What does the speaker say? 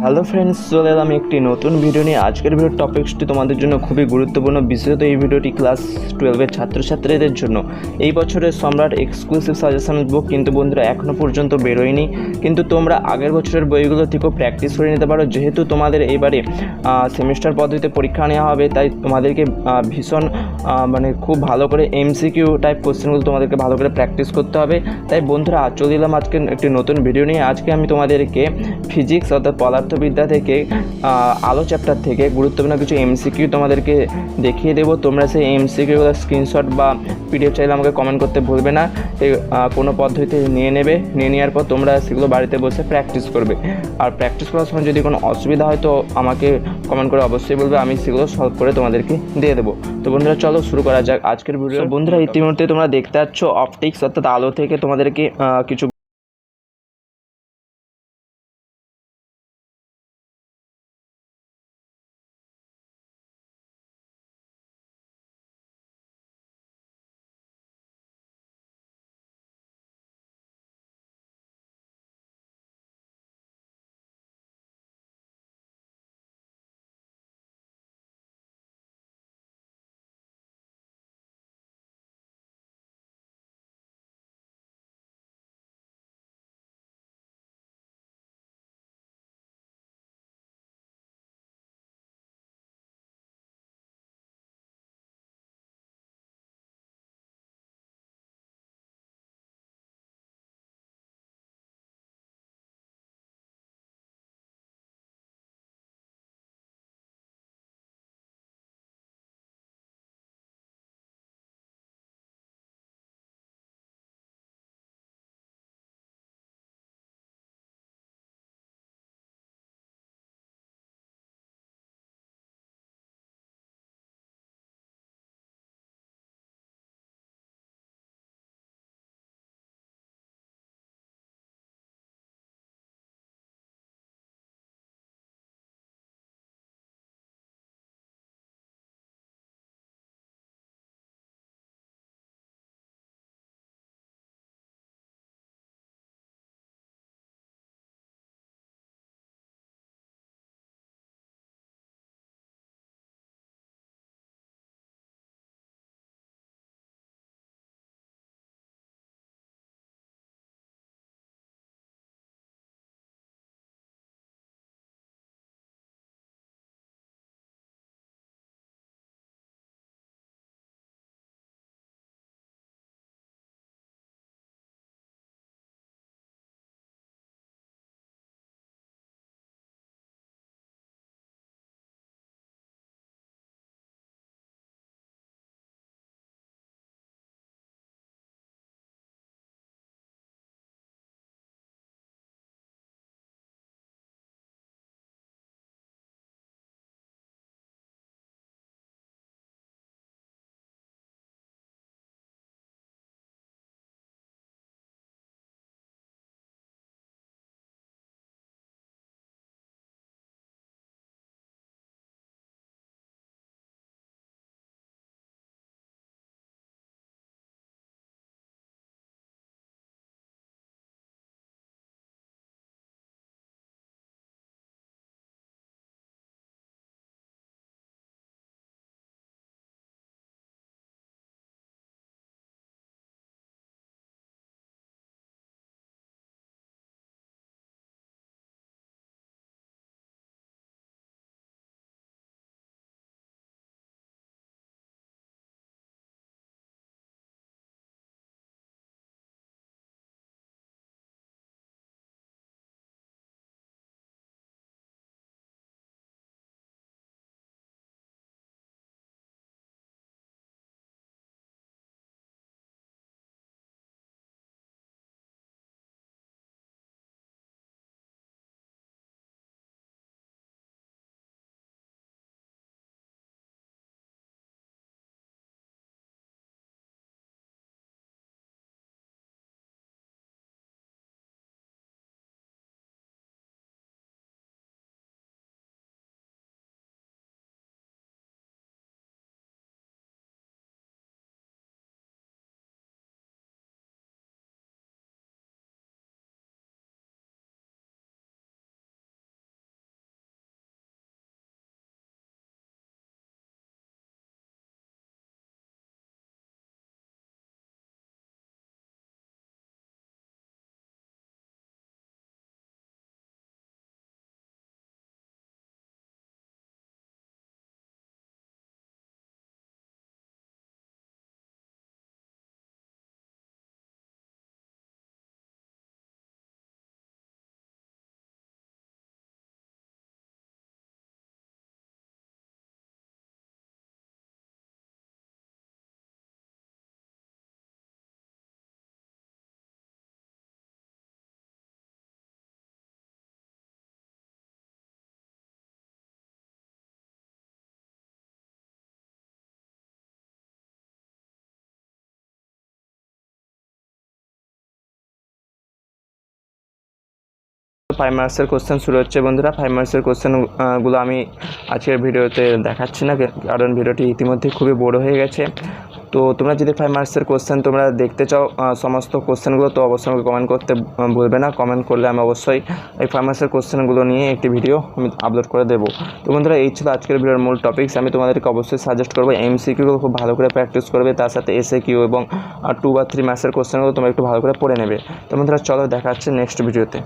Hello friends, চলে এলাম একটি নতুন ভিডিও নিয়ে। আজকের ভিডিওর টপিকসটি তোমাদের জন্য খুবই গুরুত্বপূর্ণ, বিশেষত এই ভিডিওটি ক্লাস 12-এর ছাত্রছাত্রীদের জন্য। এই বছরের সম্রাট এক্সক্লুসিভ সাজেশন বুক কিন্তু বন্ধুরা এখনও পর্যন্ত বেরোয়নি, কিন্তু তোমরা আগের বছরের বইগুলো থেকেও প্র্যাকটিস করে নিতে পারো। যেহেতু তোমাদের এবারে সেমিস্টার পদ্ধতিতে পরীক্ষা নেওয়া হবে, তাই তোমাদেরকে ভীষণ খুব ভালো করে এমসিকিউ টাইপ কোশ্চেনগুলো তোমাদেরকে ভালো করে প্র্যাকটিস করতে হবে। তাই বন্ধুরা চলে এলাম আজকে একটি নতুন ভিডিও নিয়ে। আজকে আমি তোমাদেরকে ফিজিক্স অর্থাৎ পদার্থবিদ্যা থেকে আলো চ্যাপ্টার থেকে গুরুত্বপূর্ণ কিছু এমসিকিউ তোমাদেরকে দেখিয়ে দেবো। তোমরা সেই এমসিকিউগুলো স্ক্রিনশট বা পিডিএফ চাইলে আমাকে কমেন্ট করতে ভুলবে না। কোনো পদ্ধতিতে নিয়ে নেওয়ার পর তোমরা সেগুলো বাড়িতে বসে প্র্যাকটিস করবে। আর প্র্যাকটিস করার সময় যদি কোনো অসুবিধা হয় তো আমাকে কমেন্ট করে অবশ্যই বলবে, আমি সেগুলো সলভ করে তোমাদেরকে দিয়ে দেবো। তো বন্ধুরা চলো শুরু করা যাক আজকের ভিডিও। বন্ধুরা ইতিমধ্যে তোমরা দেখতে পাচ্ছ অপটিক্স অর্থাৎ আলো থেকে তোমাদেরকে কিছু 5 মার্কসের কোশ্চেন শুরু হচ্ছে বন্ধুরা। 5 মার্কসের কোশ্চেনগুলো আমি আজকের ভিডিওতে দেখাচ্ছি না, কারণ ভিডিওটি ইতিমধ্যে খুবই বড় হয়ে গেছে। তো তোমরা যদি 5 মার্কসের কোশ্চেন তোমরা দেখতে চাও সমস্ত কোশ্চেনগুলো, তো অবশ্যই আমাকে কমেন্ট করতে ভুলবে না। কমেন্ট করলে আমি অবশ্যই এই 5 মার্কসের কোশ্চেনগুলো নিয়ে একটি ভিডিও আমি আপলোড করে দেবো। তো বন্ধুরা, এই ছিল আজকের ভিডিওর মূল টপিকস। আমি তোমাদেরকে অবশ্যই সাজেস্ট করবো এমসিকিউগুলো খুব ভালো করে প্র্যাকটিস করবে, তার সাথে এসএকিউ এবং 2 বা 3 মার্কসের কোশ্চেনগুলো তোমরা একটু ভালো করে পড়ে নেবে। তো বন্ধুরা, চলো দেখা হচ্ছে নেক্সট ভিডিওতে।